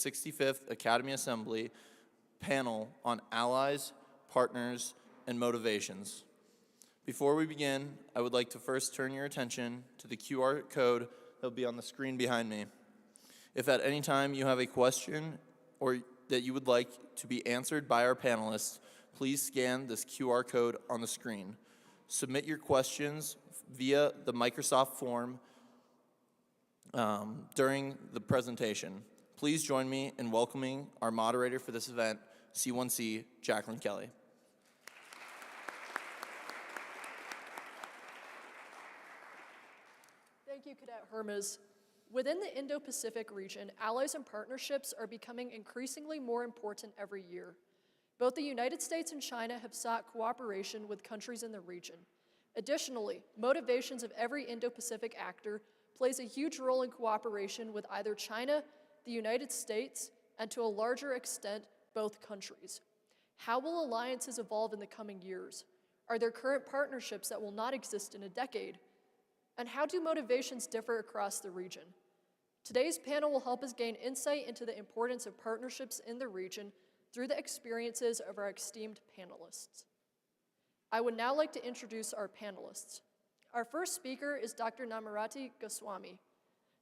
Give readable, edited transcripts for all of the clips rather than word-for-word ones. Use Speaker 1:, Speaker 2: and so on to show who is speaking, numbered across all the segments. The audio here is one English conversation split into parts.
Speaker 1: 65th Academy Assembly panel on allies, partners, and motivations. Before we begin, I would like to first turn your attention to the QR code that will be on the screen behind me. If at any time you have a question or that you would like to be answered by our panelists, please scan this QR code on the screen. Submit your questions via the Microsoft form during the presentation. Please join me in welcoming our moderator for this event, C1C, Jacqueline Kelly.
Speaker 2: Thank you, Cadet Hermes. Within the Indo-Pacific region, allies and partnerships are becoming increasingly more important every year. Both the United States and China have sought cooperation with countries in the region. Additionally, motivations of every Indo-Pacific actor plays a huge role in cooperation with either China, the United States, and to a larger extent, both countries. How will alliances evolve in the coming years? Are there current partnerships that will not exist in a decade? And how do motivations differ across the region? Today's panel will help us gain insight into the importance of partnerships in the region through the experiences of our esteemed panelists. I would now like to introduce our panelists. Our first speaker is Dr. Namrata Goswami.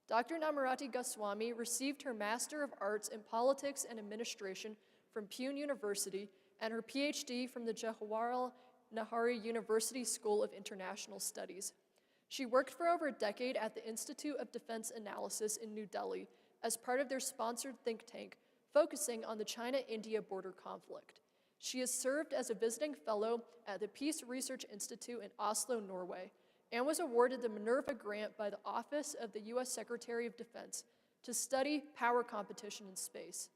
Speaker 2: Dr. Namrata Goswami received her Master of Arts in Politics and Administration from Pune University and her PhD from the Jawaharlal Nehru University School of International Studies. She worked for over a decade at the Institute of Defense Analysis in New Delhi as part of their sponsored think tank, focusing on the China-India border conflict. She has served as a visiting fellow at the Peace Research Institute in Oslo, Norway, and was awarded the Minerva Grant by the Office of the U.S. Secretary of Defense to study power competition in space.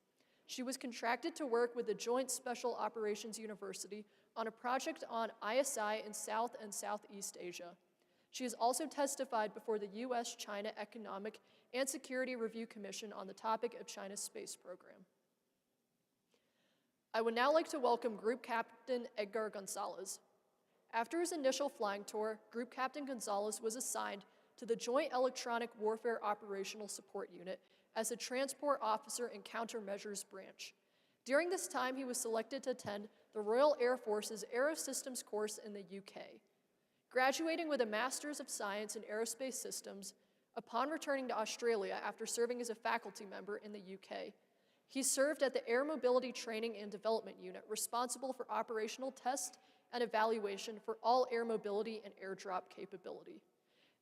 Speaker 2: She was contracted to work with the Joint Special Operations University on a project on ISI in South and Southeast Asia. She has also testified before the U.S.-China Economic and Security Review Commission on the topic of China's space program. I would now like to welcome Group Captain Edgar Gonzales. After his initial flying tour, Group Captain Gonzales was assigned to the Joint Electronic Warfare Operational Support Unit as a Transport Officer and Countermeasures Branch. During this time, he was selected to attend the Royal Air Force's Aerosystems course in the UK. Graduating with a Master's of Science in Aerospace Systems, upon returning to Australia after serving as a faculty member in the UK, he served at the Air Mobility Training and Development Unit, responsible for operational test and evaluation for all air mobility and airdrop capability.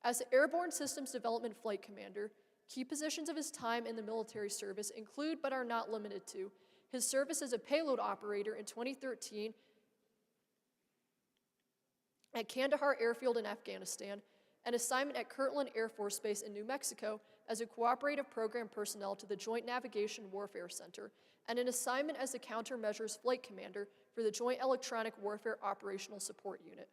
Speaker 2: As the Airborne Systems Development Flight Commander, key positions of his time in the military service include, but are not limited to, his service as a payload operator in 2013 at Kandahar Airfield in Afghanistan, an assignment at Kirtland Air Force Base in New Mexico as a cooperative program personnel to the Joint Navigation Warfare Center, and an assignment as the Countermeasures Flight Commander for the Joint Electronic Warfare Operational Support Unit.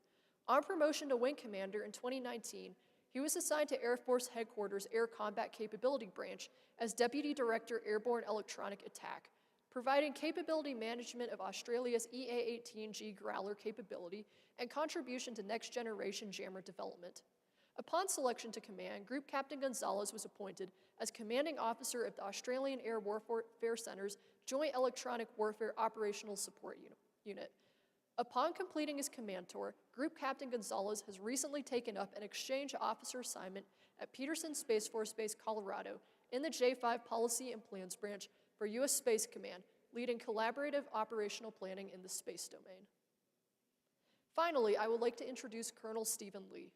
Speaker 2: On promotion to Wing Commander in 2019, he was assigned to Air Force Headquarters Air Combat Capability Branch as Deputy Director Airborne Electronic Attack, providing capability management of Australia's EA-18G Growler capability and contribution to next-generation jammer development. Upon selection to command, Group Captain Gonzales was appointed as Commanding Officer of the Australian Air Warfare Center's Joint Electronic Warfare Operational Support Unit. Upon completing his command tour, Group Captain Gonzales has recently taken up an exchange officer assignment at Peterson Space Force Base, Colorado, in the J5 Policy and Plans Branch for U.S. Space Command, leading collaborative operational planning in the space domain. Finally, I would like to introduce Colonel Stephen Lee.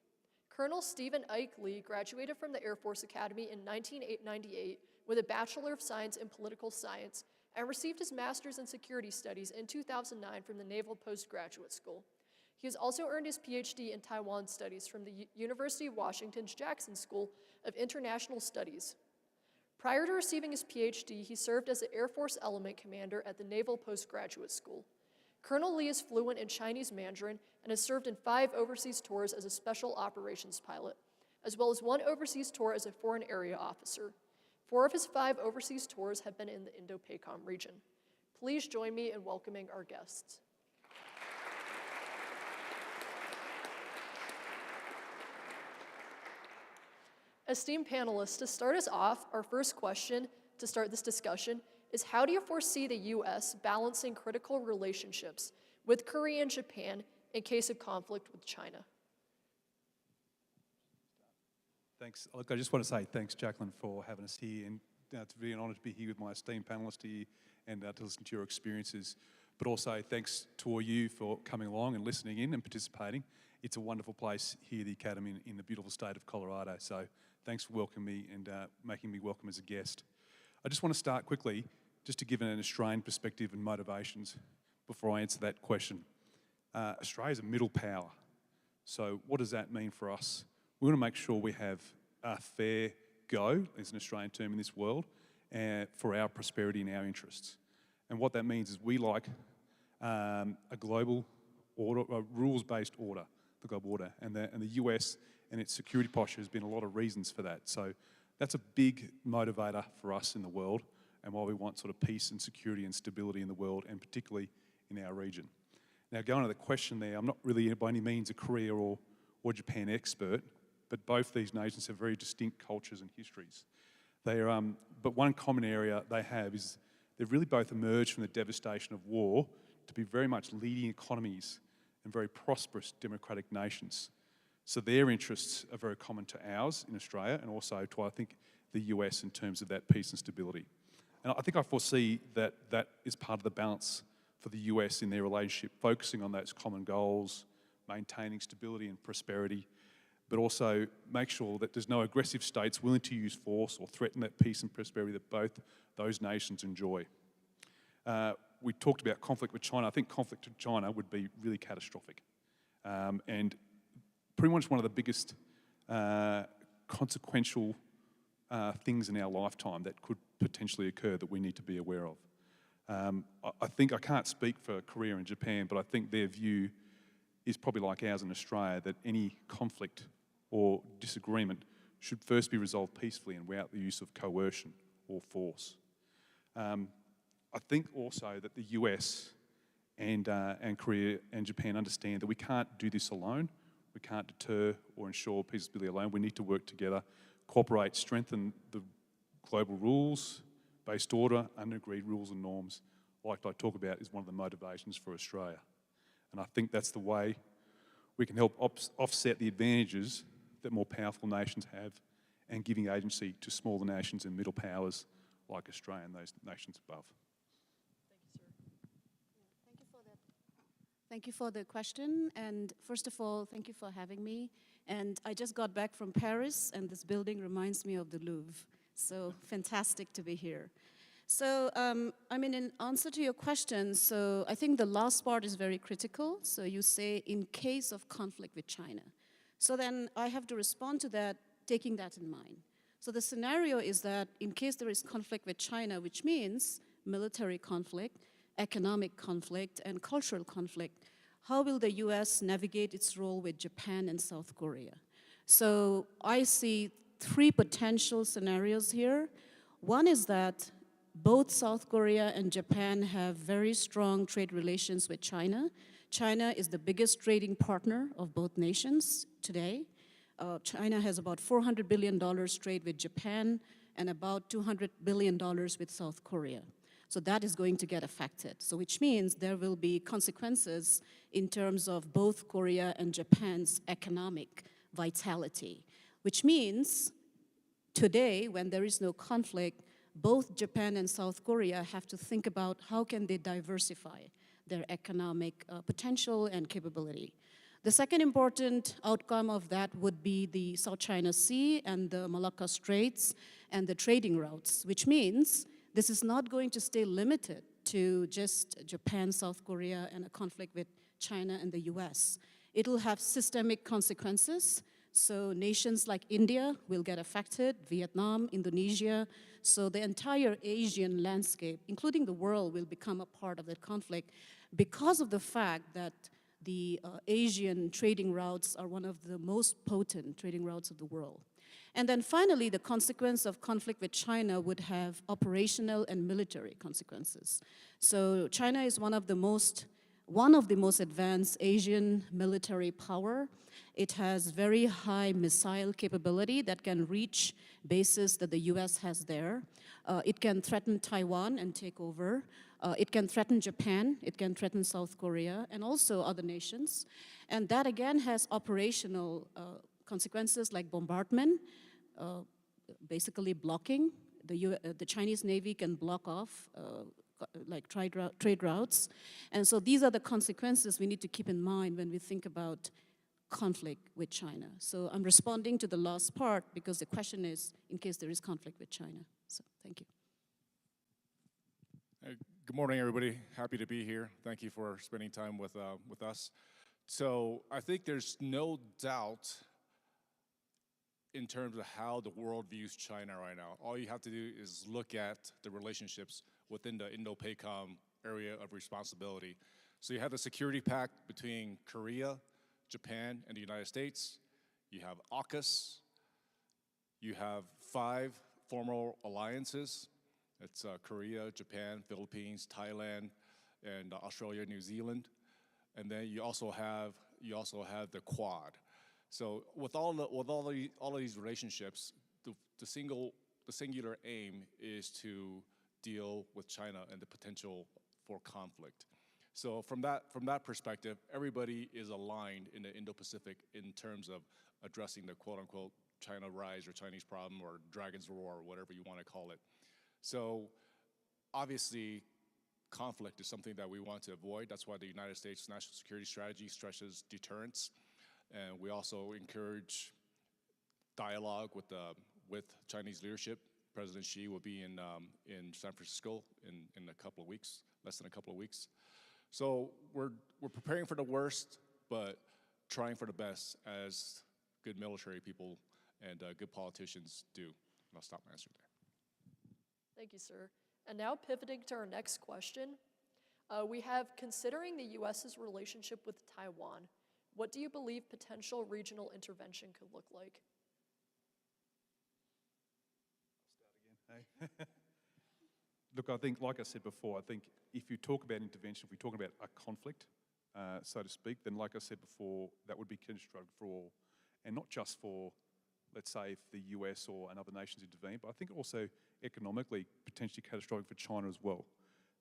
Speaker 2: Colonel Stephen Ike Lee graduated from the Air Force Academy in 1998 with a Bachelor of Science in Political Science and received his Master's in Security Studies in 2009 from the Naval Postgraduate School. He has also earned his PhD in Taiwan Studies from the University of Washington's Jackson School of International Studies. Prior to receiving his PhD, he served as the Air Force Element Commander at the Naval Postgraduate School. Colonel Lee is fluent in Chinese Mandarin and has served in 5 overseas tours as a special operations pilot, as well as 1 overseas tour as a foreign area officer. 4 of his 5 overseas tours have been in the Indo-PACOM region. Please join me in welcoming our guests. Esteemed panelists, to start us off, our first question to start this discussion is how do you foresee the U.S. balancing critical relationships with Korea and Japan in case of conflict with China?
Speaker 3: Thanks. Look, I just want to say thanks, Jacqueline, for having us here. And it's really an honour to be here with my esteemed panellists here and to listen to your experiences. But also thanks to all you for coming along and listening in and participating. It's a wonderful place here at the Academy in the beautiful state of Colorado. So thanks for welcoming me and making me welcome as a guest. I just want to start quickly just to give an Australian perspective and motivations before I answer that question. Australia is a middle power. So what does that mean for us? We want to make sure we have a fair go, as an Australian term in this world, for our prosperity and our interests. And what that means is we like a global order, a rules-based order, the global order. And the US and its security posture has been a lot of reasons for that. So that's a big motivator for us in the world and why we want sort of peace and security and stability in the world, and particularly in our region. Now, going to the question there, I'm not really by any means a Korea or Japan expert, but both these nations have very distinct cultures and histories. But one common area they have is they've really both emerged from the devastation of war to be very much leading economies and very prosperous democratic nations. So their interests are very common to ours in Australia and also to, I think, the US in terms of that peace and stability. And I think I foresee that that is part of the balance for the US in their relationship, focusing on those common goals, maintaining stability and prosperity, but also make sure that there's no aggressive states willing to use force or threaten that peace and prosperity that both those nations enjoy. We talked about conflict with China. I think conflict with China would be really catastrophic. And pretty much one of the biggest consequential things in our lifetime that could potentially occur that we need to be aware of. I think I can't speak for Korea and Japan, but I think their view is probably like ours in Australia, that any conflict or disagreement should first be resolved peacefully and without the use of coercion or force. I think also that the US and Korea and Japan understand that we can't do this alone. We can't deter or ensure peace and stability alone. We need to work together, cooperate, strengthen the global rules-based order, under agreed rules and norms, like I talk about, is one of the motivations for Australia. And I think that's the way we can help offset the advantages that more powerful nations have and giving agency to smaller nations and middle powers like Australia and those nations above.
Speaker 2: Thank you, sir.
Speaker 4: Thank you for the question. And first of all, thank you for having me. And I just got back from Paris, and this building reminds me of the Louvre. So fantastic to be here. So, in answer to your question, so I think the last part is very critical. So you say, in case of conflict with China. So then I have to respond to that, taking that in mind. So the scenario is that in case there is conflict with China, which means military conflict, economic conflict, and cultural conflict, how will the US navigate its role with Japan and South Korea? So I see three potential scenarios here. One is that both South Korea and Japan have very strong trade relations with China. China is the biggest trading partner of both nations today. China has about $400 billion trade with Japan and about $200 billion with South Korea. So that is going to get affected. So which means there will be consequences in terms of both Korea and Japan's economic vitality, which means today, when there is no conflict, both Japan and South Korea have to think about how can they diversify their economic potential and capability. The second important outcome of that would be the South China Sea and the Malacca Straits and the trading routes, which means this is not going to stay limited to just Japan, South Korea, and a conflict with China and the US. It'll have systemic consequences. So nations like India will get affected, Vietnam, Indonesia. So the entire Asian landscape, including the world, will become a part of that conflict because of the fact that the Asian trading routes are one of the most potent trading routes of the world. And then finally, the consequence of conflict with China would have operational and military consequences. So China is one of the most one of the most advanced Asian military power. It has very high missile capability that can reach bases that the US has there. It can threaten Taiwan and take over. It can threaten Japan, it can threaten South Korea, and also other nations. And that again has operational consequences like bombardment, basically blocking. The Chinese Navy can block off like trade routes. And so these are the consequences we need to keep in mind when we think about conflict with China. So I'm responding to the last part because the question is in case there is conflict with China. So thank you.
Speaker 5: Good morning, everybody. Happy to be here. Thank you for spending time with us. So I think there's no doubt in terms of how the world views China right now. All you have to do is look at the relationships within the Indo-PACOM area of responsibility. So you have the security pact between Korea, Japan, and the United States. You have AUKUS. You have 5 formal alliances. It's Korea, Japan, Philippines, Thailand, and Australia, New Zealand. And then you also have the Quad. So with all of these relationships, the singular aim is to deal with China and the potential for conflict. So from that perspective, everybody is aligned in the Indo-Pacific in terms of addressing the quote-unquote China rise or Chinese problem or Dragon's Roar or whatever you want to call it. So obviously, conflict is something that we want to avoid. That's why the United States National Security Strategy stresses deterrence. And we also encourage dialogue with Chinese leadership. President Xi will be in San Francisco in a couple of weeks, less than a couple of weeks. So we're preparing for the worst, but trying for the best as good military people and good politicians do. And I'll stop my answer there.
Speaker 2: Thank you, sir. And now pivoting to our next question, we have considering the U.S.'s relationship with Taiwan, what do you believe potential regional intervention could look like?
Speaker 3: Start again, hey? Look, I think, like I said before, I think if you talk about intervention, if we're talking about a conflict, so to speak, then like I said before, that would be catastrophic for all, and not just for, let's say, if the US or another nations intervene, but I think also economically potentially catastrophic for China as well.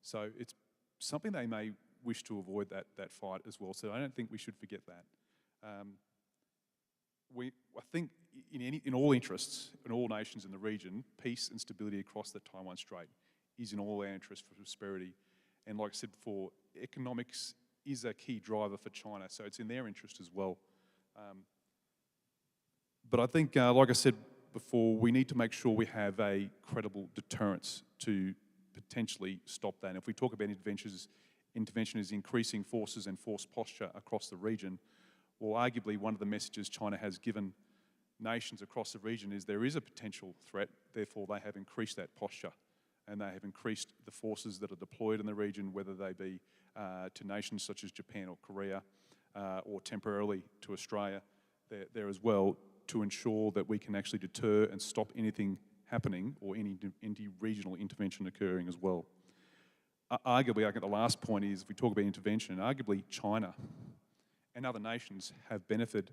Speaker 3: So it's something they may wish to avoid that fight as well. So I don't think we should forget that. I think in all interests, in all nations in the region, peace and stability across the Taiwan Strait is in all our interests for prosperity. And like I said before, economics is a key driver for China, so it's in their interest as well. But I think, like I said before, we need to make sure we have a credible deterrence to potentially stop that. And if we talk about intervention is increasing forces and force posture across the region, well, arguably one of the messages China has given nations across the region is there is a potential threat, therefore they have increased that posture. And they have increased the forces that are deployed in the region, whether they be to nations such as Japan or Korea, or temporarily to Australia there as well, to ensure that we can actually deter and stop anything happening or any regional intervention occurring as well. Arguably, I think the last point is, if we talk about intervention, arguably China and other nations have benefited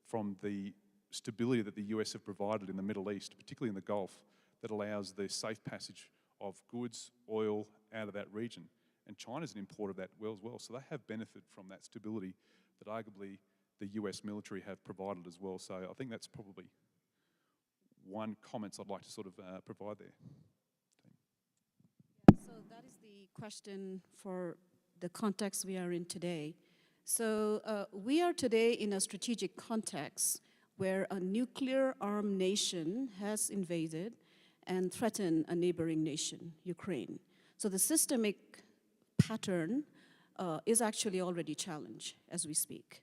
Speaker 3: from the stability that the US have provided in the Middle East, particularly in the Gulf, that allows the safe passage of goods, oil out of that region. And China's an importer of that as well. So they have benefited from that stability that arguably the US military have provided as well. So I think that's probably one comment I'd like to sort of provide there.
Speaker 4: So that is the question for the context we are in today. So we are today in a strategic context where a nuclear-armed nation has invaded and threatened a neighboring nation, Ukraine. So the systemic pattern is actually already challenged as we speak.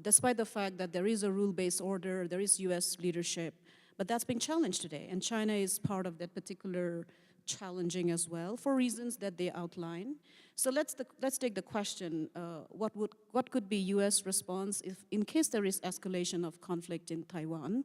Speaker 4: Despite the fact that there is a rule-based order, there is US leadership, but that's being challenged today. And China is part of that particular challenging as well for reasons that they outline. So let's take the question, what could be US response if in case there is escalation of conflict in Taiwan?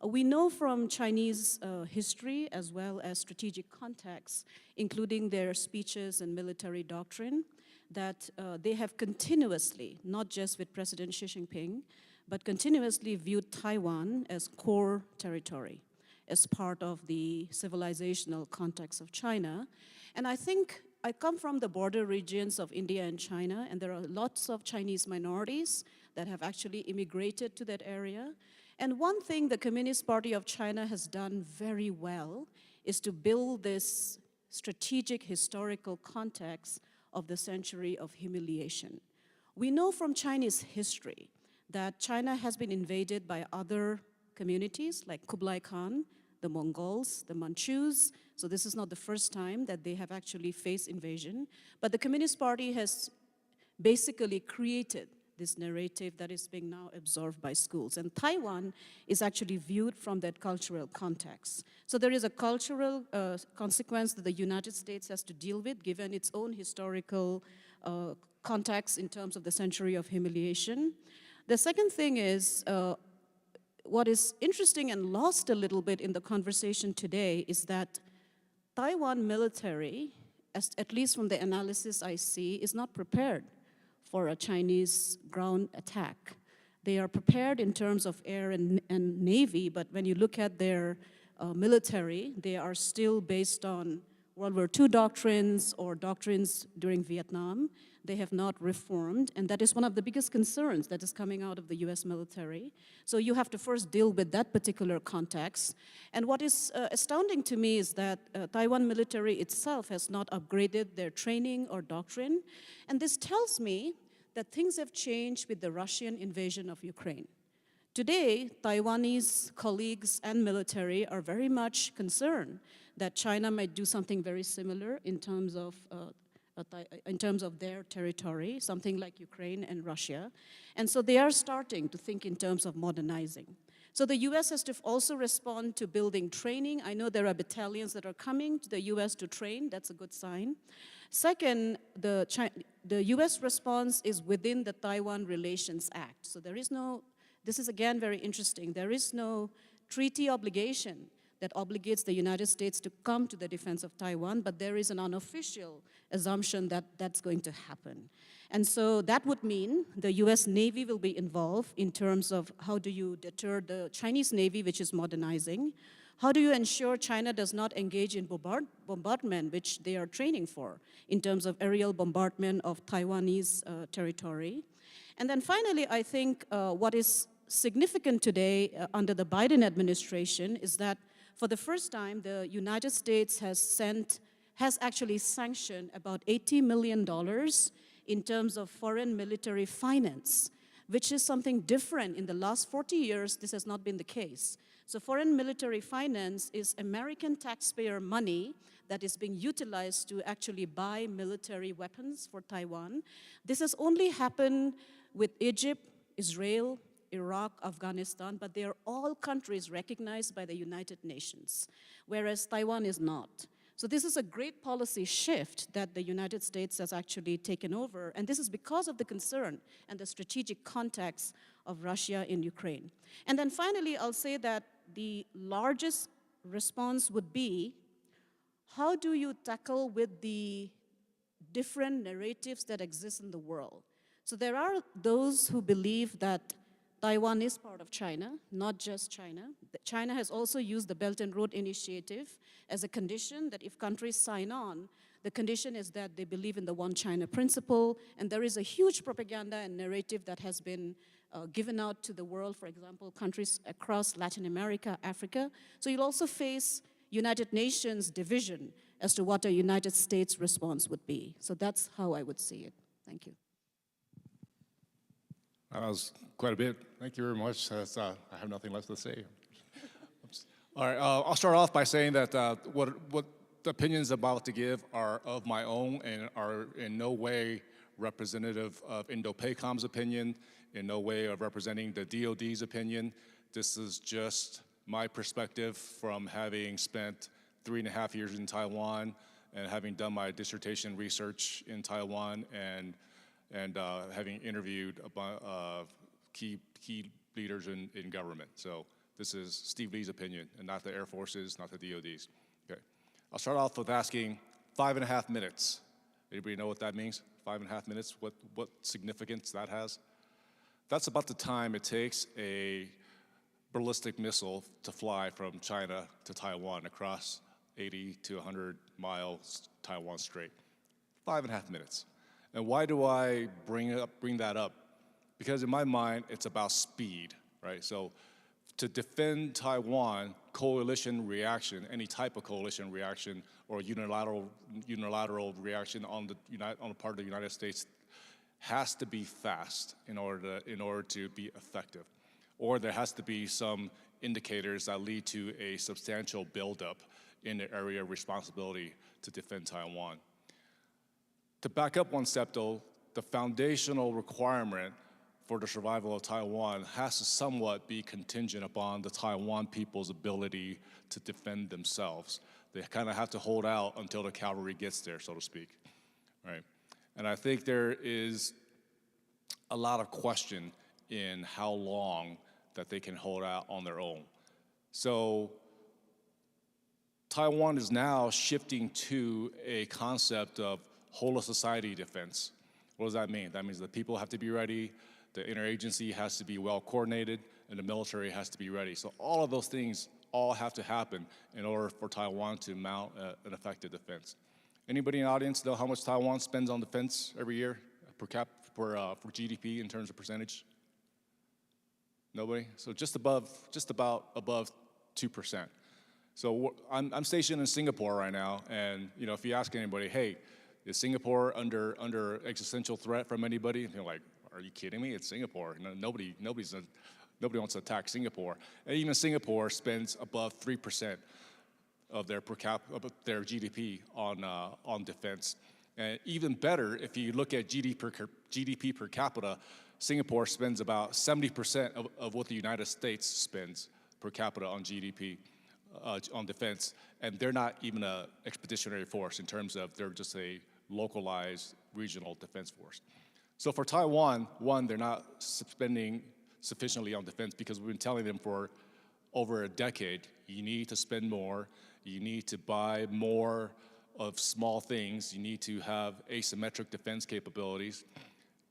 Speaker 4: We know from Chinese history as well as strategic context, including their speeches and military doctrine, that they have continuously, not just with President Xi Jinping, but continuously viewed Taiwan as core territory, as part of the civilizational context of China. And I think I come from the border regions of India and China, and there are lots of Chinese minorities that have actually immigrated to that area. And one thing the Communist Party of China has done very well is to build this strategic historical context of the century of humiliation. We know from Chinese history that China has been invaded by other communities like Kublai Khan, the Mongols, the Manchus. So this is not the first time that they have actually faced invasion. But the Communist Party has basically created this narrative that is being now absorbed by schools. And Taiwan is actually viewed from that cultural context. So there is a cultural consequence that the United States has to deal with, given its own historical context in terms of the century of humiliation. The second thing is, what is interesting and lost a little bit in the conversation today is that Taiwan military, at least from the analysis I see, is not prepared for a Chinese ground attack. They are prepared in terms of air and navy, but when you look at their military, they are still based on World War II doctrines or doctrines during Vietnam. They have not reformed, and that is one of the biggest concerns that is coming out of the US military. So you have to first deal with that particular context. And what is astounding to me is that Taiwan military itself has not upgraded their training or doctrine. And this tells me that things have changed with the Russian invasion of Ukraine. Today, Taiwanese colleagues and military are very much concerned that China might do something very similar in terms of their territory, something like Ukraine and Russia. And so they are starting to think in terms of modernizing. So the US has to also respond to building training. I know there are battalions that are coming to the US to train. That's a good sign. Second, the US response is within the Taiwan Relations Act. So there is no, this is again very interesting, there is no treaty obligation that obligates the United States to come to the defense of Taiwan, but there is an unofficial assumption that that's going to happen. And so that would mean the US Navy will be involved in terms of how do you deter the Chinese Navy, which is modernizing. How do you ensure China does not engage in bombardment, which they are training for, in terms of aerial bombardment of Taiwanese territory? And then finally, I think what is significant today under the Biden administration is that for the first time, the United States has actually sanctioned about $80 million in terms of foreign military finance, which is something different. In the last 40 years, this has not been the case. So foreign military finance is American taxpayer money that is being utilized to actually buy military weapons for Taiwan. This has only happened with Egypt, Israel, Iraq, Afghanistan, but they are all countries recognized by the United Nations, whereas Taiwan is not. So this is a great policy shift that the United States has actually taken over, and this is because of the concern and the strategic context of Russia in Ukraine. And then finally, I'll say that the largest response would be, how do you tackle with the different narratives that exist in the world? So there are those who believe that Taiwan is part of China, not just China. China has also used the Belt and Road Initiative as a condition that if countries sign on, the condition is that they believe in the One China principle, and there is a huge propaganda and narrative that has been given out to the world, for example, countries across Latin America, Africa. So you'll also face United Nations division as to what a United States response would be. So that's how I would see it. Thank you.
Speaker 5: That was quite a bit. Thank you very much. I have nothing left to say. All right, I'll start off by saying that what the opinions I'm about to give are of my own and are in no way representative of Indo-PACOM's opinion, in no way of representing the DoD's opinion. This is just my perspective from having spent 3.5 years in Taiwan and having done my dissertation research in Taiwan and having interviewed key leaders in government. So this is Steve Lee's opinion and not the Air Force's, not the DoD's. Okay. I'll start off with asking 5.5 minutes. Anybody know what that means? 5.5 minutes, what significance that has. That's about the time it takes a ballistic missile to fly from China to Taiwan across 80 to 100 miles Taiwan Strait. 5.5 minutes. And why do I bring that up? Because in my mind, it's about speed, right? So to defend Taiwan, coalition reaction, any type of coalition reaction or unilateral reaction on the part of the United States has to be fast in order to be effective. Or there has to be some indicators that lead to a substantial buildup in the area of responsibility to defend Taiwan. To back up one step though, the foundational requirement for the survival of Taiwan has to somewhat be contingent upon the Taiwan people's ability to defend themselves. They kind of have to hold out until the cavalry gets there, so to speak, right? And I think there is a lot of question in how long that they can hold out on their own. So Taiwan is now shifting to a concept of whole of society defense. What does that mean? That means the people have to be ready, the interagency has to be well coordinated, and the military has to be ready. So all of those things all have to happen in order for Taiwan to mount an effective defense. Anybody in the audience know how much Taiwan spends on defense every year for GDP in terms of percentage? Nobody? So just about above 2%. So I'm stationed in Singapore right now, and if you ask anybody, hey, is Singapore under existential threat from anybody? And they're like, are you kidding me? It's Singapore. Nobody wants to attack Singapore. And even Singapore spends above 3% of their GDP on defense. And even better, if you look at GDP per capita, Singapore spends about 70% of what the United States spends per capita on GDP, on defense. And they're not even an expeditionary force in terms of they're just a localized regional defense force. So for Taiwan, one, they're not spending sufficiently on defense because we've been telling them for over a decade, you need to spend more, you need to buy more of small things, you need to have asymmetric defense capabilities.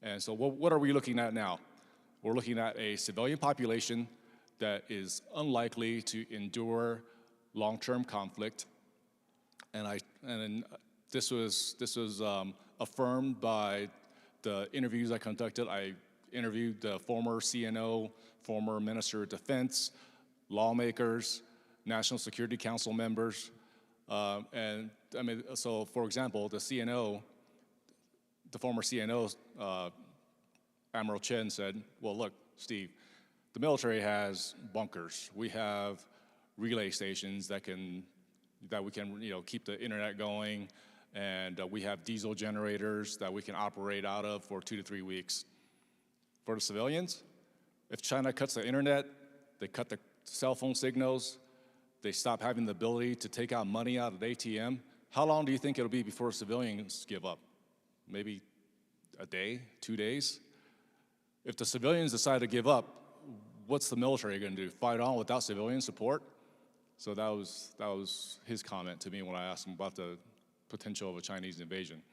Speaker 5: And so what are we looking at now? We're looking at a civilian population that is unlikely to endure long-term conflict. And this was affirmed by the interviews I conducted. I interviewed the former CNO, former Minister of Defense, lawmakers, National Security Council members. And I mean, so for example, the former CNO, Admiral Chen said, well, look, Steve, the military has bunkers. We have relay stations that we can keep the internet going, and we have diesel generators that we can operate out of for 2 to 3 weeks. For the civilians, if China cuts the internet, they cut the cell phone signals, they stop having the ability to take out money out of the ATM, how long do you think it'll be before civilians give up? Maybe a day, 2 days? If the civilians decide to give up, what's the military going to do? Fight on without civilian support? So that was his comment to me when I asked him about the potential of a Chinese invasion.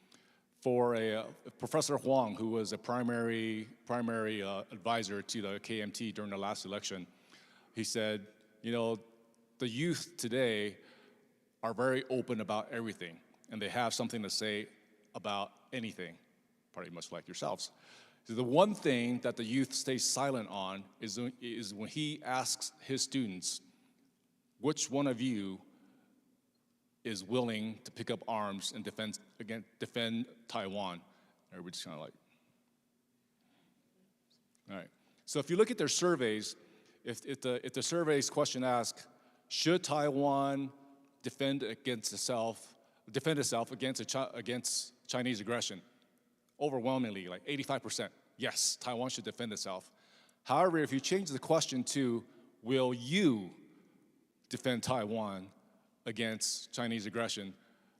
Speaker 5: For Professor Huang, who was a primary advisor to the KMT during the last election, he said, the youth today are very open about everything, and they have something to say about anything, pretty much like yourselves. So the one thing that the youth stays silent on is when he asks his students, which one of you is willing to pick up arms and defend Taiwan? Everybody's just kind of like, all right. So if you look at their surveys, if the survey's question asks, should Taiwan defend itself against Chinese aggression? Overwhelmingly, like 85%, yes, Taiwan should defend itself. However, if you change the question to, will you defend Taiwan against Chinese aggression,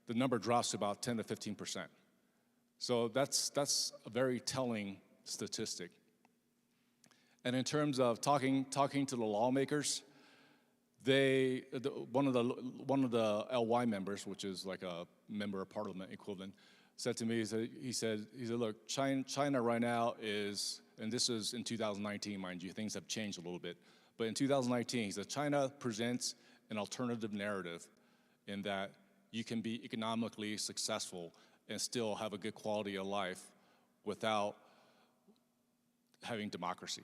Speaker 5: the number drops to about 10 to 15%. So that's a very telling statistic. And in terms of talking to the lawmakers, one of the LY members, which is like a member of parliament equivalent, said to me, he said, look, China right now is, and this is in 2019, mind you, things have changed a little bit. But in 2019, he said, China presents an alternative narrative in that you can be economically successful and still have a good quality of life without having democracy.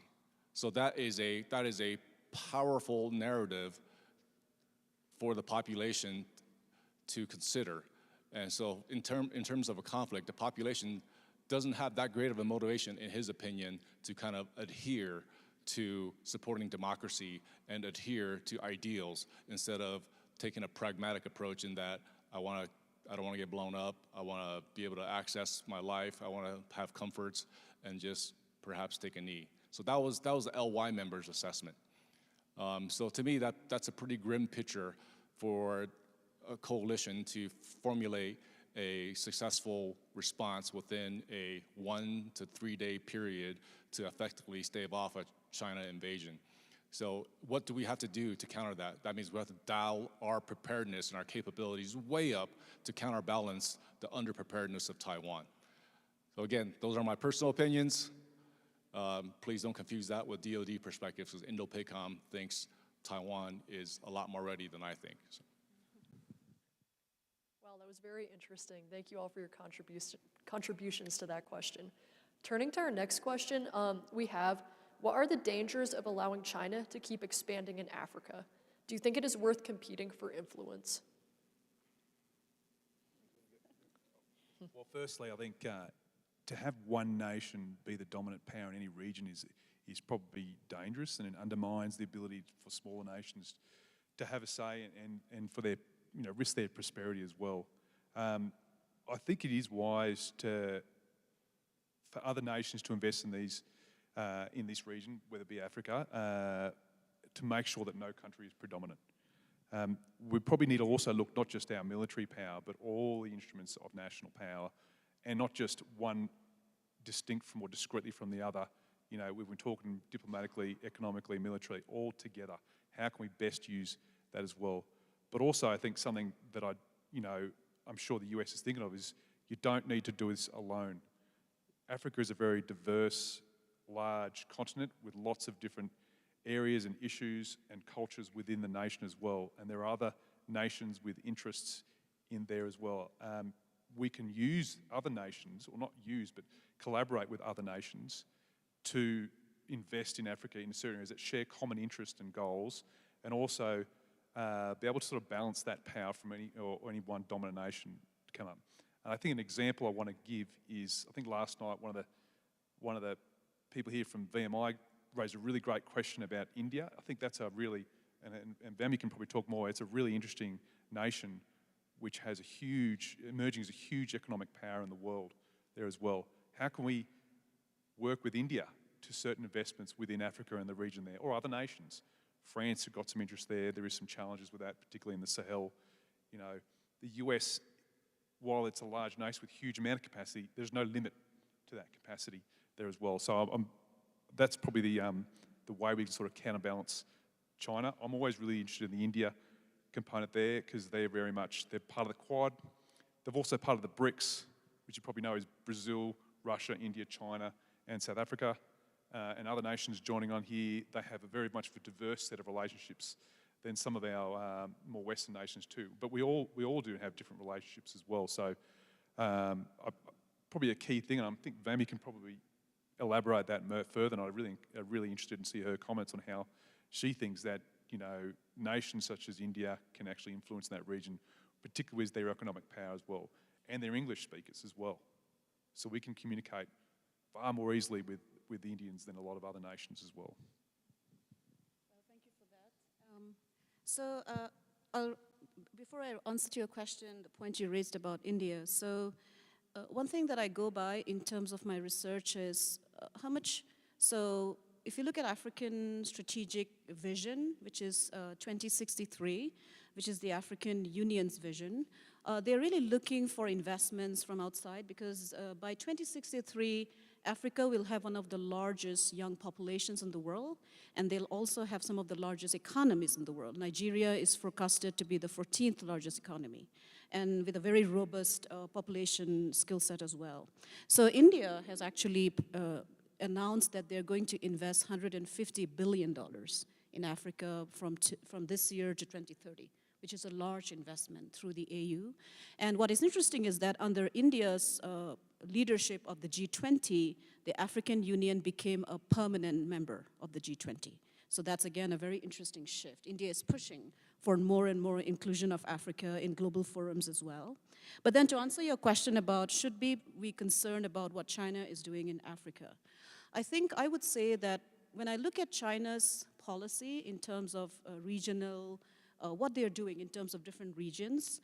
Speaker 5: So that is a powerful narrative for the population to consider. And so in terms of a conflict, the population doesn't have that great of a motivation, in his opinion, to kind of adhere to supporting democracy and adhere to ideals instead of taking a pragmatic approach in that I don't want to get blown up, I want to be able to access my life, I want to have comforts, and just perhaps take a knee. So that was the LY members' assessment. So to me, that's a pretty grim picture for a coalition to formulate a successful response within a 1 to 3 day period to effectively stave off a China invasion. So what do we have to do to counter that? That means we have to dial our preparedness and our capabilities way up to counterbalance the underpreparedness of Taiwan. So again, those are my personal opinions. Please don't confuse that with DoD perspectives, because Indo-PACOM thinks Taiwan is a lot more ready than I think. So.
Speaker 2: Well, that was very interesting. Thank you all for your contributions to that question. Turning to our next question, we have, what are the dangers of allowing China to keep expanding in Africa? Do you think it is worth competing for influence?
Speaker 3: Well, firstly, I think to have one nation be the dominant power in any region is probably dangerous, and it undermines the ability for smaller nations to have a say and for their, risk their prosperity as well. I think it is wise for other nations to invest in this region, whether it be Africa, to make sure that no country is predominant. We probably need to also look not just our military power, but all the instruments of national power, and not just one distinct from or discretely from the other. We've been talking diplomatically, economically, militarily, all together. How can we best use that as well? But also, I think something that I'm sure the US is thinking of is you don't need to do this alone. Africa is a very diverse, large continent with lots of different areas and issues and cultures within the nation as well. And there are other nations with interests in there as well. We can use other nations, or not use, but collaborate with other nations to invest in Africa in certain areas that share common interest and goals, and also be able to sort of balance that power from any one dominant nation to come up. And I think an example I want to give is, I think last night one of the people here from VMI raised a really great question about India. I think that's a really, and Vami can probably talk more, it's a really interesting nation which has emerging as a huge economic power in the world there as well. How can we work with India to certain investments within Africa and the region there, or other nations? France have got some interest there. There is some challenges with that, particularly in the Sahel. The US, while it's a large nation with huge amount of capacity, there's no limit to that capacity there as well. So that's probably the way we can sort of counterbalance China. I'm always really interested in the India component there, because they're part of the Quad. They're also part of the BRICS, which you probably know is Brazil, Russia, India, China, and South Africa. And other nations joining on here, they have a very much a diverse set of relationships than some of our more Western nations too. But we all do have different relationships as well. So probably a key thing, and I think Vami can probably elaborate that further, and I'm really interested in see her comments on how she thinks that nations such as India can actually influence that region, particularly with their economic power as well, and their English speakers as well. So we can communicate far more easily with the Indians than a lot of other nations as well.
Speaker 4: Thank you for that. Before I answer to your question, the point you raised about India, one thing that I go by in terms of my research is if you look at African strategic vision, which is 2063, which is the African Union's vision, they're really looking for investments from outside, because by 2063, Africa will have one of the largest young populations in the world, and they'll also have some of the largest economies in the world. Nigeria is forecasted to be the 14th largest economy. and with a very robust population skill set as well. So India has actually announced that they're going to invest $150 billion in Africa from this year to 2030, which is a large investment through the AU. And what is interesting is that under India's leadership of the G20, the African Union became a permanent member of the G20. So that's, again, a very interesting shift. India is pushing for more and more inclusion of Africa in global forums as well. But then to answer your question about should be we concerned about what China is doing in Africa, I think I would say that when I look at China's policy in terms of regional, what they're doing in terms of different regions,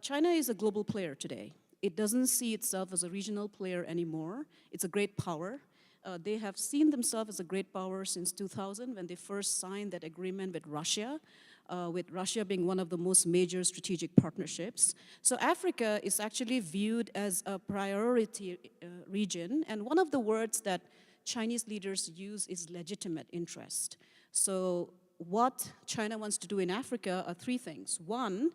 Speaker 4: China is a global player today. It doesn't see itself as a regional player anymore. It's a great power. They have seen themselves as a great power since 2000 when they first signed that agreement with Russia being one of the most major strategic partnerships. So Africa is actually viewed as a priority region, and one of the words that Chinese leaders use is legitimate interest. So what China wants to do in Africa are three things. One,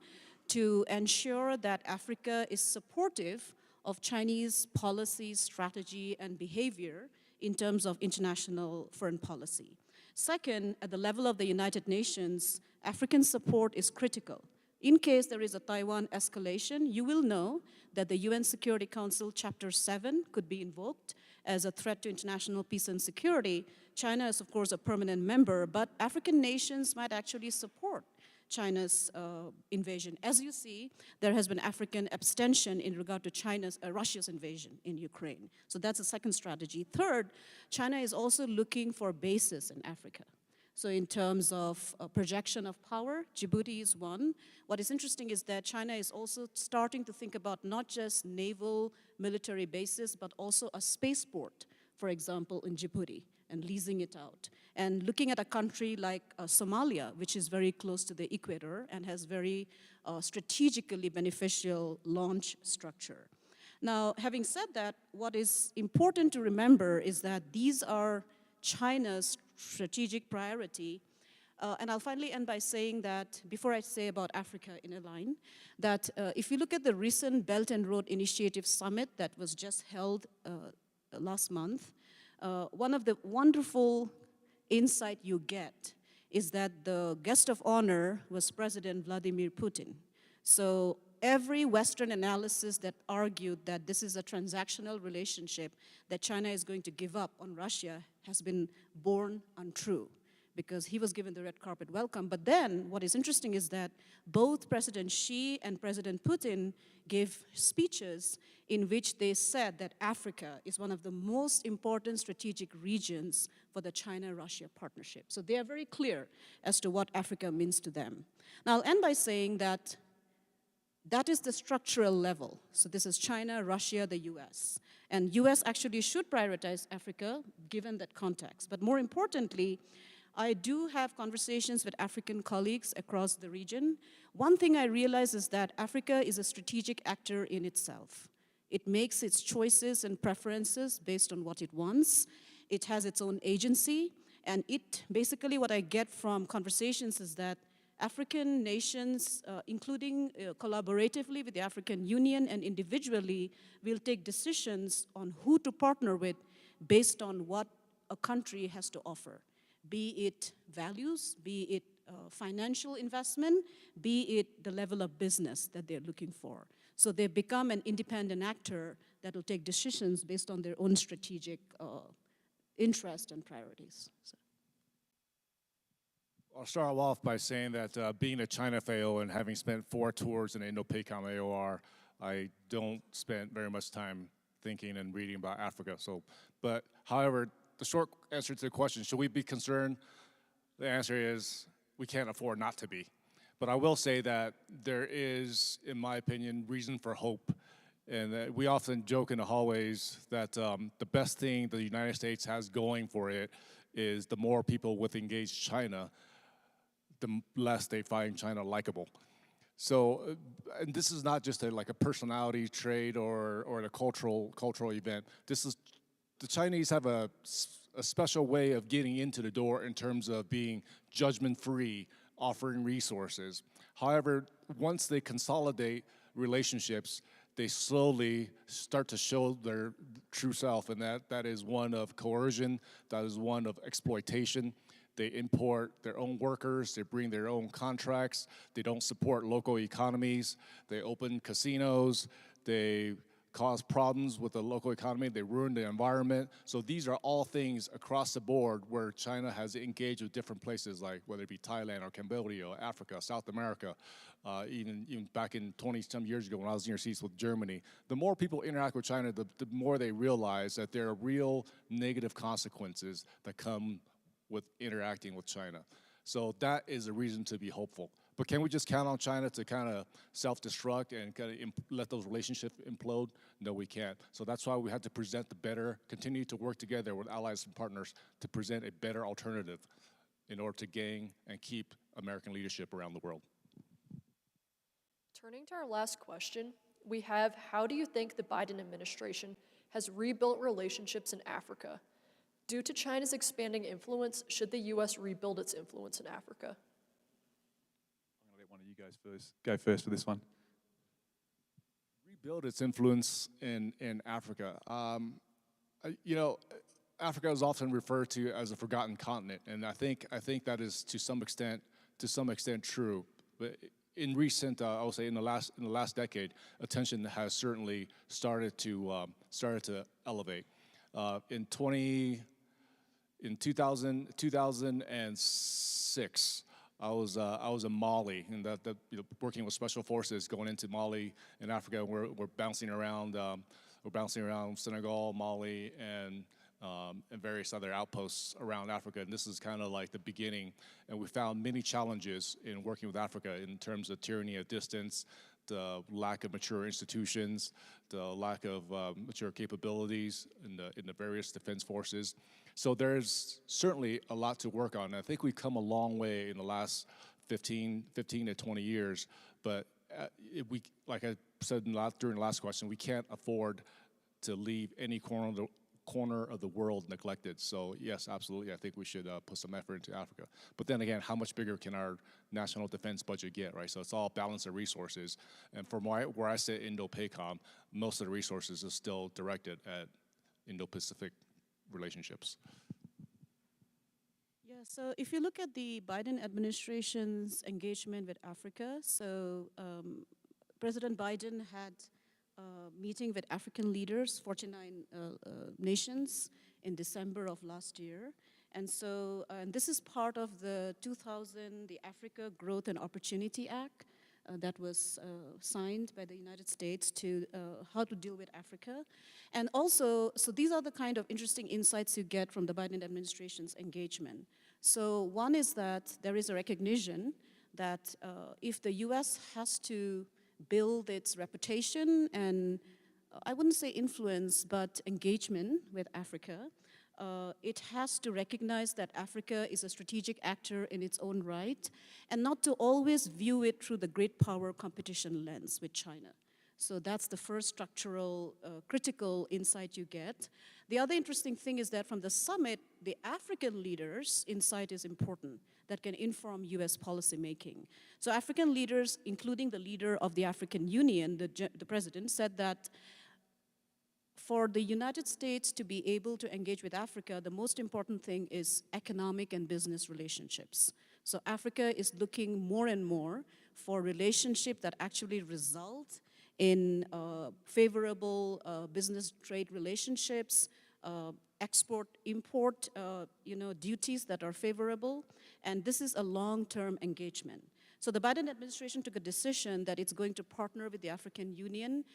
Speaker 4: to ensure that Africa is supportive of Chinese policy, strategy, and behavior in terms of international foreign policy. Second, at the level of the United Nations, African support is critical. In case there is a Taiwan escalation, you will know that the UN Security Council Chapter 7 could be invoked as a threat to international peace and security. China is, of course, a permanent member, but African nations might actually support China's invasion. As you see, there has been African abstention in regard to Russia's invasion in Ukraine. So that's the second strategy. Third, China is also looking for bases in Africa. So in terms of projection of power, Djibouti is one. What is interesting is that China is also starting to think about not just naval military bases, but also a spaceport, for example, in Djibouti, and leasing it out. And looking at a country like Somalia, which is very close to the equator and has very strategically beneficial launch structure. Now, having said that, what is important to remember is that these are China's strategic priority. And I'll finally end by saying that, before I say about Africa in a line, that if you look at the recent Belt and Road Initiative Summit that was just held last month, one of the wonderful insight you get is that the guest of honor was President Vladimir Putin. So every Western analysis that argued that this is a transactional relationship that China is going to give up on Russia has been borne untrue, because he was given the red carpet welcome. But then what is interesting is that both President Xi and President Putin gave speeches in which they said that Africa is one of the most important strategic regions for the China-Russia partnership. So they are very clear as to what Africa means to them. Now I'll end by saying that that is the structural level. So this is China, Russia, the US. And US actually should prioritize Africa given that context. But more importantly, I do have conversations with African colleagues across the region. One thing I realize is that Africa is a strategic actor in itself. It makes its choices and preferences based on what it wants. It has its own agency. And basically what I get from conversations is that African nations, including collaboratively with the African Union and individually, will take decisions on who to partner with based on what a country has to offer. Be it values, be it financial investment, be it the level of business that they're looking for. So they become an independent actor that will take decisions based on their own strategic interest and priorities. So.
Speaker 5: I'll start off by saying that being a China FAO and having spent 4 tours in Indo-PACOM AOR, I don't spend very much time thinking and reading about Africa. But however, the short answer to the question, should we be concerned? The answer is we can't afford not to be. But I will say that there is, in my opinion, reason for hope. And we often joke in the hallways that the best thing the United States has going for it is the more people with engaged China, the less they find China likable. So, and this is not just like a personality trait or a cultural event. The Chinese have a special way of getting into the door in terms of being judgment-free, offering resources. However, once they consolidate relationships, they slowly start to show their true self, and that is one of coercion, that is one of exploitation. They import their own workers, they bring their own contracts, they don't support local economies, they open casinos, they cause problems with the local economy, they ruin the environment. So these are all things across the board where China has engaged with different places, like whether it be Thailand or Cambodia or Africa, South America, even back in 20-some years ago when I was in your seats with Germany. The more people interact with China, the more they realize that there are real negative consequences that come with interacting with China. So that is a reason to be hopeful. But can we just count on China to kind of self-destruct and kind of let those relationships implode? No, we can't. So that's why we have to present the better, continue to work together with allies and partners to present a better alternative in order to gain and keep American leadership around the world.
Speaker 2: Turning to our last question, we have, how do you think the Biden administration has rebuilt relationships in Africa? Due to China's expanding influence, should the U.S. rebuild its influence in Africa?
Speaker 3: I'm going to let one of you guys go first for this one.
Speaker 5: Rebuild its influence in Africa. You know, Africa is often referred to as a forgotten continent, and I think that is to some extent true. But in recent, I would say in the last decade, attention has certainly started to elevate. In 2006, I was in Mali, and working with special forces going into Mali in Africa. We're bouncing around Senegal, Mali, and various other outposts around Africa. And this is kind of like the beginning. And we found many challenges in working with Africa in terms of tyranny of distance, the lack of mature institutions, the lack of mature capabilities in the various defense forces. So there's certainly a lot to work on. I think we've come a long way in the last 15 to 20 years, but like I said during the last question, we can't afford to leave any corner of the world neglected. So yes, absolutely, I think we should put some effort into Africa. But then again, how much bigger can our national defense budget get, right? So it's all balance of resources. And from where I sit, Indo-PACOM, most of the resources are still directed at Indo-Pacific relationships.
Speaker 4: Yeah, so if you look at the Biden administration's engagement with Africa, so President Biden had a meeting with African leaders, 49 nations, in December of last year. And so this is part of the 2000, the Africa Growth and Opportunity Act that was signed by the United States to how to deal with Africa. And also, so these are the kind of interesting insights you get from the Biden administration's engagement. So one is that there is a recognition that if the US has to build its reputation and I wouldn't say influence, but engagement with Africa, it has to recognize that Africa is a strategic actor in its own right, and not to always view it through the great power competition lens with China. So that's the first structural, critical insight you get. The other interesting thing is that from the summit, the African leaders' insight is important that can inform US policy making. So African leaders, including the leader of the African Union, the president, said that for the United States to be able to engage with Africa, the most important thing is economic and business relationships. So Africa is looking more and more for relationships that actually result in favorable business trade relationships, export-import duties that are favorable, and this is a long-term engagement. So the Biden administration took a decision that it's going to partner with the African Union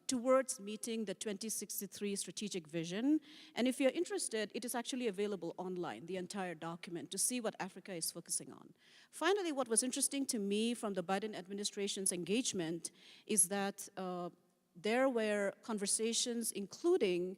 Speaker 4: towards meeting the 2063 strategic vision. And if you're interested, it is actually available online, the entire document, to see what Africa is focusing on. Finally, what was interesting to me from the Biden administration's engagement is that there were conversations including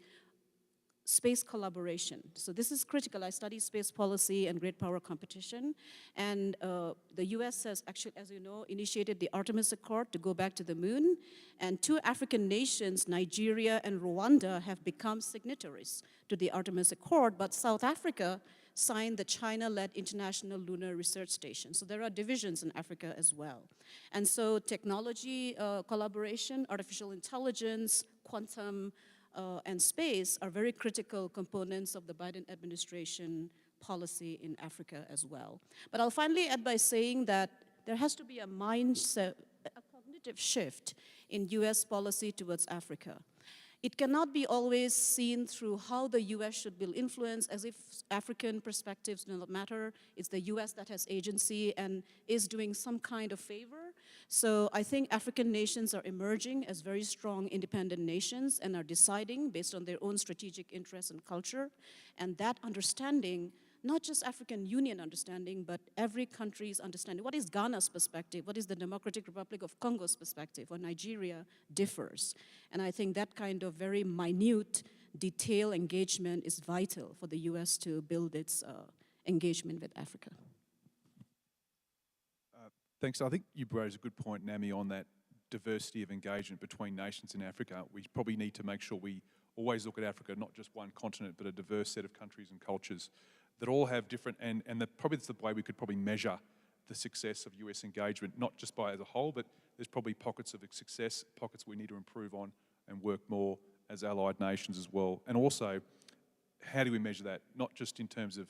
Speaker 4: space collaboration. So this is critical. I study space policy and great power competition. And the US has actually, as you know, initiated the Artemis Accord to go back to the moon. And 2 African nations, Nigeria and Rwanda, have become signatories to the Artemis Accord. But South Africa signed the China-led International Lunar Research Station. So there are divisions in Africa as well. And so technology collaboration, artificial intelligence, quantum, and space are very critical components of the Biden administration policy in Africa as well. But I'll finally end by saying that there has to be a mindset, a cognitive shift in US policy towards Africa. It cannot be always seen through how the US should build influence, as if African perspectives do not matter. It's the US that has agency and is doing some kind of favor. So I think African nations are emerging as very strong independent nations and are deciding based on their own strategic interests and culture. And that understanding, not just African Union understanding, but every country's understanding. What is Ghana's perspective? What is the Democratic Republic of Congo's perspective? Or Nigeria differs. And I think that kind of very minute, detailed engagement is vital for the US to build its engagement with Africa.
Speaker 3: Thanks. I think you raised a good point, Nami, on that diversity of engagement between nations in Africa. We probably need to make sure we always look at Africa, not just one continent, but a diverse set of countries and cultures that all have different, and probably that's the way we could probably measure the success of US engagement, not just by as a whole, but there's probably pockets of success, pockets we need to improve on and work more as allied nations as well. And also, how do we measure that? Not just in terms of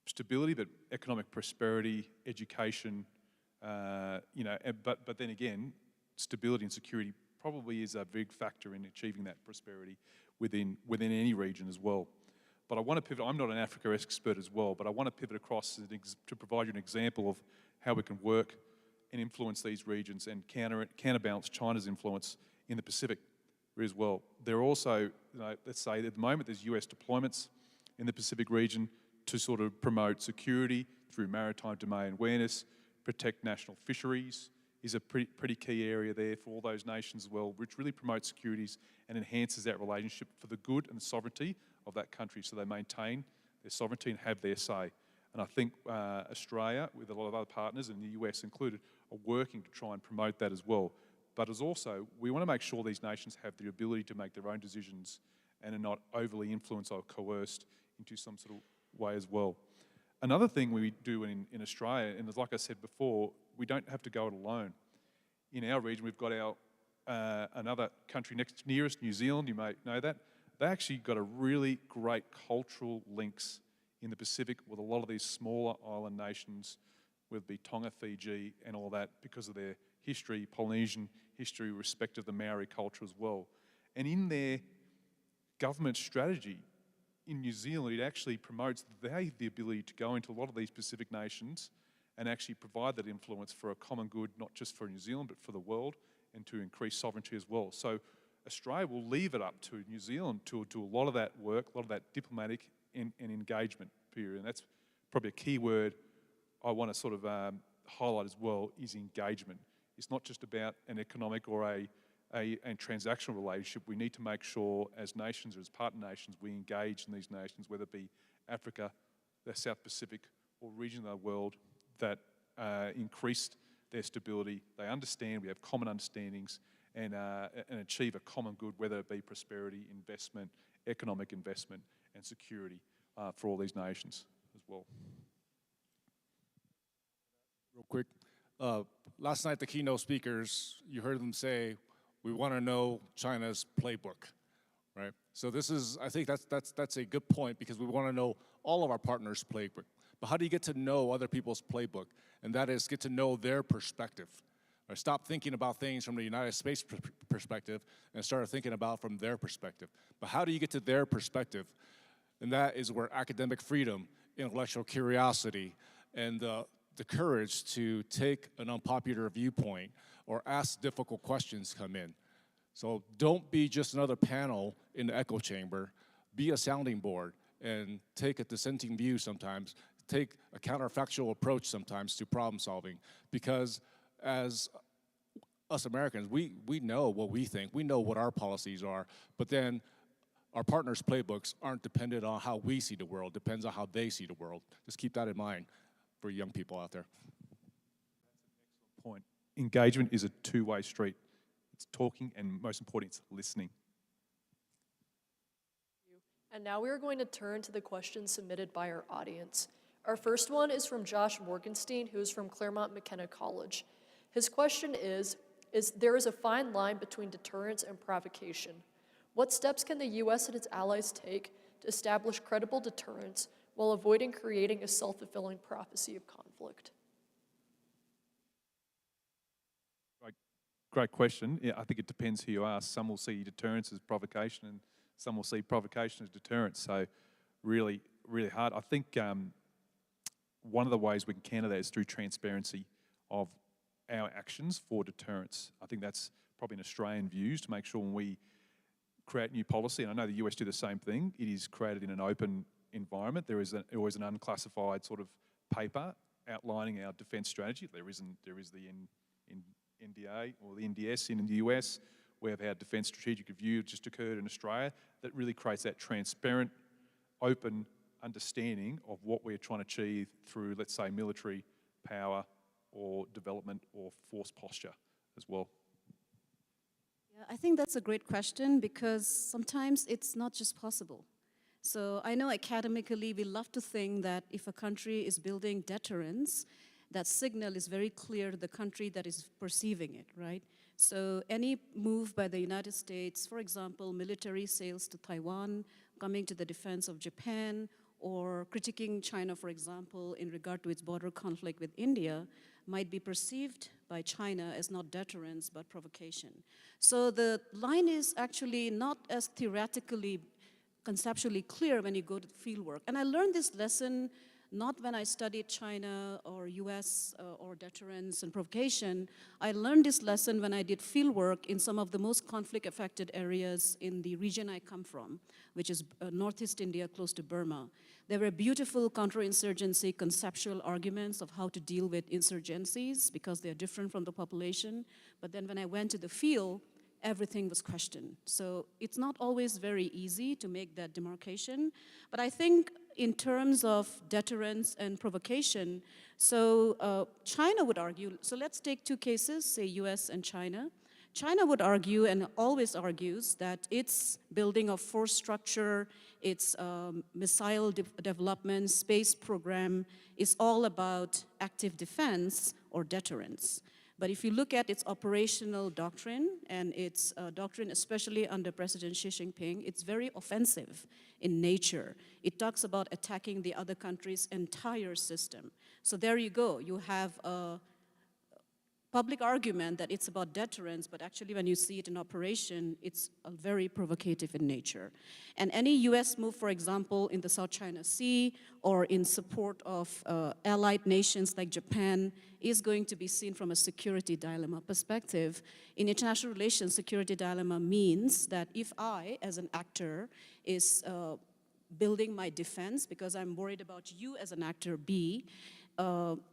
Speaker 3: stability, but economic prosperity, education, but then again, stability and security probably is a big factor in achieving that prosperity within any region as well. But I want to pivot. I'm not an Africa expert as well, but I want to pivot across to provide you an example of how we can work and influence these regions and counterbalance China's influence in the Pacific as well. There are also, let's say at the moment there's US deployments in the Pacific region to sort of promote security through maritime domain awareness, protect national fisheries is a pretty key area there for all those nations as well, which really promotes securities and enhances that relationship for the good and the sovereignty of that country, so they maintain their sovereignty and have their say. And I think Australia, with a lot of other partners, and the US included, are working to try and promote that as well. But as also, we want to make sure these nations have the ability to make their own decisions and are not overly influenced or coerced into some sort of way as well. Another thing we do in Australia, and as like I said before, we don't have to go it alone. In our region, we've got our another country nearest, New Zealand, you may know that. They actually got a really great cultural links in the Pacific with a lot of these smaller island nations, whether it be Tonga, Fiji, and all that, because of their history, Polynesian history, respect of the Maori culture as well. And in their government strategy in New Zealand, it actually promotes that they have the ability to go into a lot of these Pacific nations and actually provide that influence for a common good, not just for New Zealand, but for the world, and to increase sovereignty as well. So Australia will leave it up to New Zealand to do a lot of that work, a lot of that diplomatic and engagement period. And that's probably a key word I want to sort of highlight as well, is engagement. It's not just about an economic or a transactional relationship. We need to make sure as nations or as partner nations, we engage in these nations, whether it be Africa, the South Pacific, or region of the world, that increase their stability. They understand, we have common understandings, and achieve a common good, whether it be prosperity, investment, economic investment, and security for all these nations as well.
Speaker 5: Real quick, last night the keynote speakers, you heard them say, we want to know China's playbook, right? So this is, I think that's a good point, because we want to know all of our partners' playbook. But how do you get to know other people's playbook? And that is get to know their perspective. Right? Stop thinking about things from the United States perspective and start thinking about from their perspective. But how do you get to their perspective? And that is where academic freedom, intellectual curiosity, and the courage to take an unpopular viewpoint or ask difficult questions come in. So don't be just another panel in the echo chamber. Be a sounding board and take a dissenting view sometimes. Take a counterfactual approach sometimes to problem solving, because as us Americans, we know what we think, we know what our policies are, but then our partners' playbooks aren't dependent on how we see the world, depends on how they see the world. Just keep that in mind for young people out there.
Speaker 3: That's an excellent point. Engagement is a two-way street. It's talking, and most important, it's listening.
Speaker 2: And now we are going to turn to the questions submitted by our audience. Our first one is from Josh Morgenstein, who is from Claremont McKenna College. His question is there is a fine line between deterrence and provocation. What steps can the U.S. and its allies take to establish credible deterrence while avoiding creating a self-fulfilling prophecy of conflict?
Speaker 3: Great question. Yeah, I think it depends who you ask. Some will see deterrence as provocation, and some will see provocation as deterrence. So, really, really hard. I think one of the ways we can counter that is through transparency of our actions for deterrence. I think that's probably an Australian views to make sure when we create new policy, and I know the US do the same thing, it is created in an open environment. There is always an unclassified sort of paper outlining our defence strategy. There is the NDA or the NDS in the US. We have our defence strategic review just occurred in Australia that really creates that transparent, open understanding of what we're trying to achieve through, let's say, military power or development or force posture as well.
Speaker 4: Yeah, I think that's a great question because sometimes it's not just possible. So I know academically we love to think that if a country is building deterrence, that signal is very clear to the country that is perceiving it, right? So any move by the United States, for example, military sales to Taiwan, coming to the defense of Japan, or critiquing China, for example, in regard to its border conflict with India, might be perceived by China as not deterrence, but provocation. So the line is actually not as theoretically, conceptually clear when you go to field work. And I learned this lesson not when I studied China or US or deterrence and provocation. I learned this lesson when I did field work in some of the most conflict-affected areas in the region I come from, which is Northeast India, close to Burma. There were beautiful counterinsurgency conceptual arguments of how to deal with insurgencies because they're different from the population. But then when I went to the field, everything was questioned. So it's not always very easy to make that demarcation. But I think in terms of deterrence and provocation, so China would argue, so let's take two cases, say US and China. China would argue and always argues that its building of force structure, its missile development, space program is all about active defense or deterrence. But if you look at its operational doctrine and its doctrine, especially under President Xi Jinping, it's very offensive in nature. It talks about attacking the other country's entire system. So there you go. You have a public argument that it's about deterrence, but actually when you see it in operation, it's very provocative in nature. And any US move, for example, in the South China Sea or in support of allied nations like Japan is going to be seen from a security dilemma perspective. In international relations, security dilemma means that if I, as an actor, is building my defense because I'm worried about you as an actor B,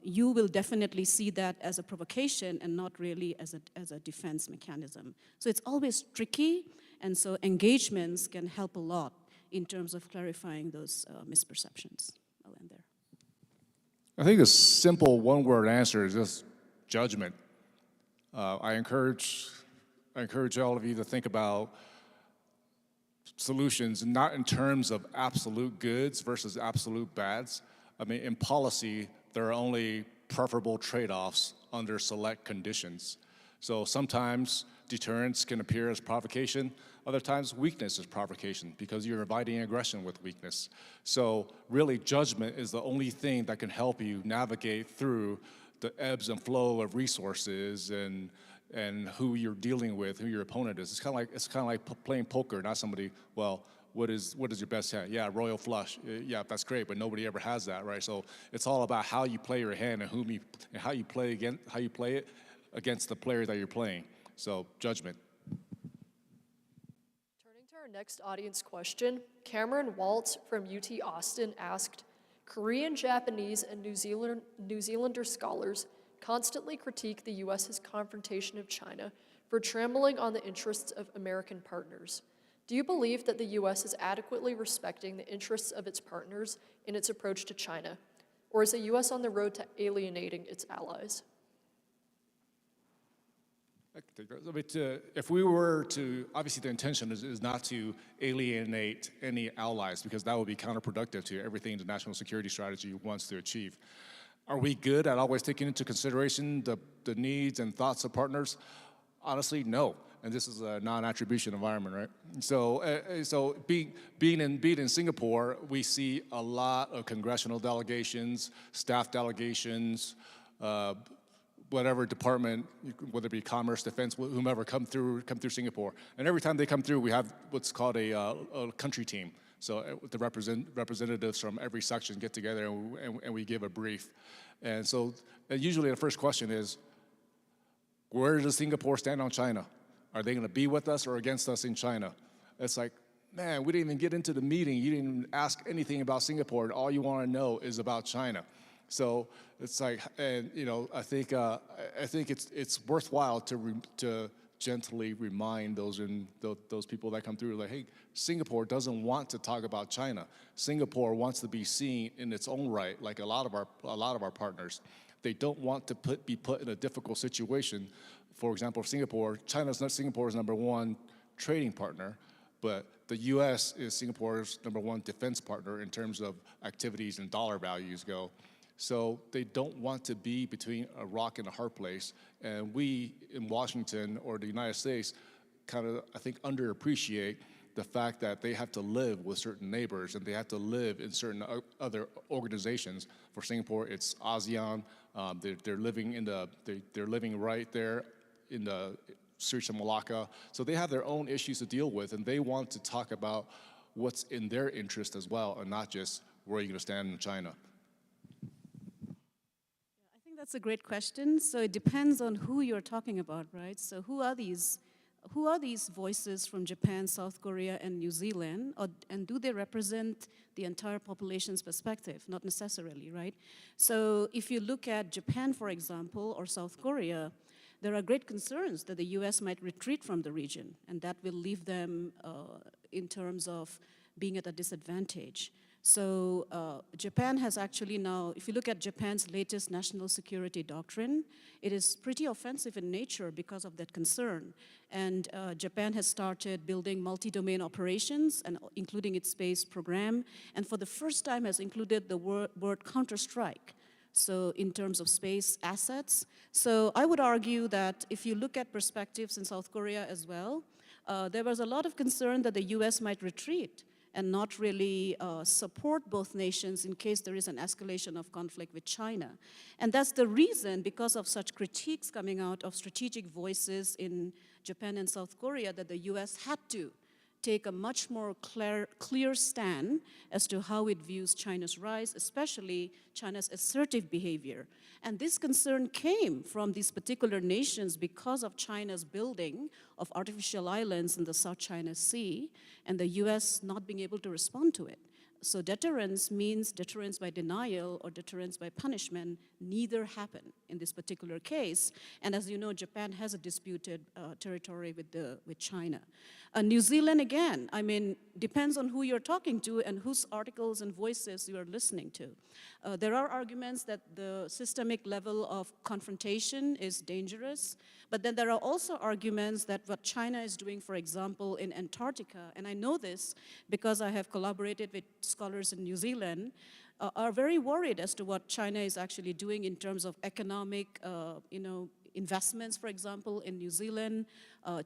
Speaker 4: you will definitely see that as a provocation and not really as a defense mechanism. So it's always tricky, and so engagements can help a lot in terms of clarifying those misperceptions. I'll end there.
Speaker 5: I think a simple one-word answer is just judgment. I encourage all of you to think about solutions not in terms of absolute goods versus absolute bads. I mean, in policy, there are only preferable trade-offs under select conditions. So sometimes deterrence can appear as provocation, other times weakness is provocation because you're inviting aggression with weakness. So really judgment is the only thing that can help you navigate through the ebbs and flow of resources and who you're dealing with, who your opponent is. It's kind of like playing poker, not somebody, well, what is your best hand? Yeah, royal flush. Yeah, that's great, but nobody ever has that, right? So it's all about how you play your hand and how you play it against the player that you're playing. So judgment.
Speaker 2: Turning to our next audience question, Cameron Waltz from UT Austin asked, Korean, Japanese, and New Zealander scholars constantly critique the U.S.'s confrontation of China for trampling on the interests of American partners. Do you believe that the U.S. is adequately respecting the interests of its partners in its approach to China? Or is the U.S. on the road to alienating its allies?
Speaker 5: I can take that. I mean, if we were to, obviously the intention is not to alienate any allies, because that would be counterproductive to everything the national security strategy wants to achieve. Are we good at always taking into consideration the needs and thoughts of partners? Honestly, no. And this is a non-attribution environment, right? So being in Singapore, we see a lot of congressional delegations, staff delegations, whatever department, whether it be commerce, defense, whomever, come through Singapore. And every time they come through, we have what's called a country team. So the representatives from every section get together and we give a brief. And so usually the first question is, where does Singapore stand on China? Are they going to be with us or against us in China? It's like, man, we didn't even get into the meeting. You didn't even ask anything about Singapore, and all you want to know is about China. So it's like, and you know, I think it's worthwhile to gently remind those people that come through, like, hey, Singapore doesn't want to talk about China. Singapore wants to be seen in its own right, like a lot of our partners. They don't want to be put in a difficult situation. For example, Singapore's number one trading partner, but the U.S. is Singapore's number one defense partner in terms of activities and dollar values go. So they don't want to be between a rock and a hard place. And we in Washington or the United States kind of, I think, underappreciate the fact that they have to live with certain neighbors and they have to live in certain other organizations. For Singapore, it's ASEAN. They're living right there in the Strait of Malacca. So they have their own issues to deal with, and they want to talk about what's in their interest as well, and not just where you're going to stand in China.
Speaker 4: I think that's a great question. So it depends on who you're talking about, right? So who are these voices from Japan, South Korea, and New Zealand, and do they represent the entire population's perspective? Not necessarily, right? So if you look at Japan, for example, or South Korea, there are great concerns that the U.S. might retreat from the region, and that will leave them in terms of being at a disadvantage. So Japan has actually now, if you look at Japan's latest national security doctrine, it is pretty offensive in nature because of that concern. And Japan has started building multi-domain operations, and including its space program, and for the first time has included the word counter-strike. So in terms of space assets. So I would argue that if you look at perspectives in South Korea as well, there was a lot of concern that the US might retreat and not really support both nations in case there is an escalation of conflict with China. And that's the reason, because of such critiques coming out of strategic voices in Japan and South Korea, that the US had to take a much more clear stand as to how it views China's rise, especially China's assertive behavior. And this concern came from these particular nations because of China's building of artificial islands in the South China Sea and the US not being able to respond to it. So deterrence means deterrence by denial or deterrence by punishment. Neither happened in this particular case. And as you know, Japan has a disputed territory with China. New Zealand, again, I mean, depends on who you're talking to and whose articles and voices you are listening to. There are arguments that the systemic level of confrontation is dangerous, but then there are also arguments that what China is doing, for example, in Antarctica, and I know this because I have collaborated with scholars in New Zealand, are very worried as to what China is actually doing in terms of economic, investments, for example, in New Zealand,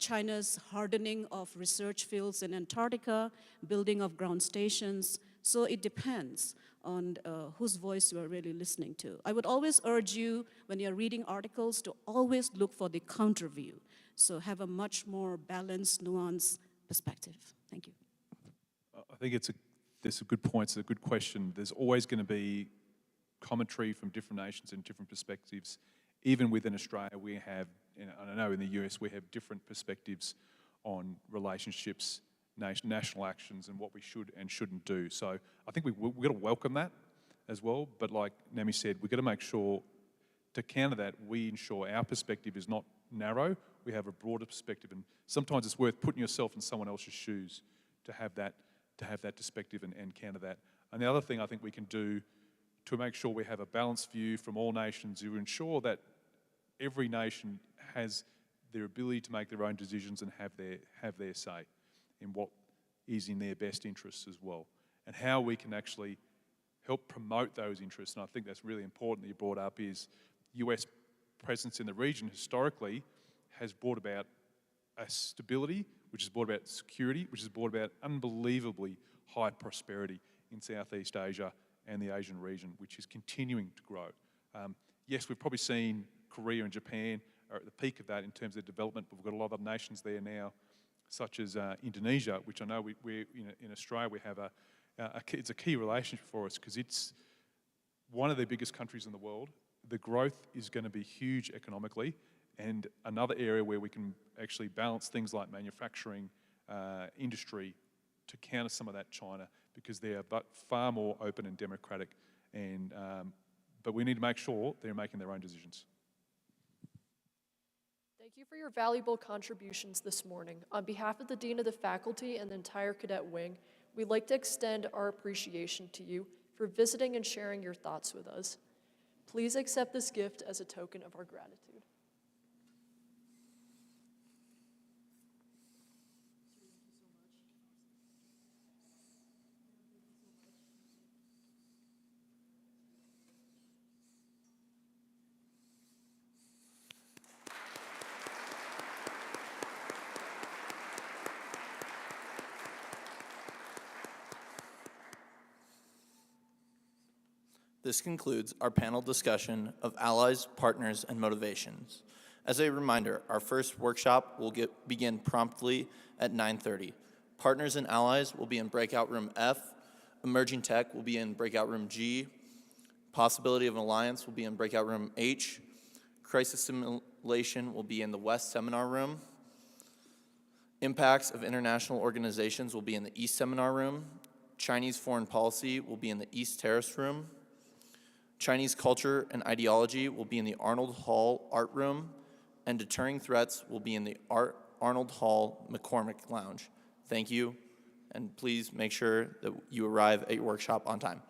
Speaker 4: China's hardening of research fields in Antarctica, building of ground stations. So it depends on whose voice you are really listening to. I would always urge you, when you're reading articles, to always look for the counter view. So have a much more balanced, nuanced perspective. Thank you.
Speaker 3: I think there's a good point, it's a good question. There's always going to be commentary from different nations and different perspectives. Even within Australia, we have, and I know in the US, we have different perspectives on relationships, national actions, and what we should and shouldn't do. So I think we've got to welcome that as well. But like Nami said, we've got to make sure, to counter that, we ensure our perspective is not narrow. We have a broader perspective, and sometimes it's worth putting yourself in someone else's shoes to have that perspective and counter that. And the other thing I think we can do to make sure we have a balanced view from all nations, to ensure that every nation has their ability to make their own decisions and have their say in what is in their best interests as well, and how we can actually help promote those interests. And I think that's really important that you brought up is US presence in the region historically has brought about a stability, which has brought about security, which has brought about unbelievably high prosperity in Southeast Asia and the Asian region, which is continuing to grow. Yes, we've probably seen Korea and Japan are at the peak of that in terms of development, but we've got a lot of other nations there now, such as Indonesia, which I know we in Australia we have it's a key relationship for us because it's one of the biggest countries in the world. The growth is going to be huge economically, and another area where we can actually balance things like manufacturing, industry, to counter some of that China, because they are far more open and democratic, and but we need to make sure they're making their own decisions.
Speaker 2: Thank you for your valuable contributions this morning. On behalf of the Dean of the Faculty and the entire cadet wing, we'd like to extend our appreciation to you for visiting and sharing your thoughts with us. Please accept this gift as a token of our gratitude.
Speaker 1: This concludes our panel discussion of allies, partners, and motivations. As a reminder, our first workshop will begin promptly at 9:30. Partners and allies will be in breakout room F. Emerging tech will be in breakout room G. Possibility of an alliance will be in breakout room H. Crisis simulation will be in the West seminar room. Impacts of international organizations will be in the East seminar room. Chinese foreign policy will be in the East terrace room. Chinese culture and ideology will be in the Arnold Hall art room, and deterring threats will be in the Arnold Hall McCormick Lounge. Thank you, and please make sure that you arrive at your workshop on time.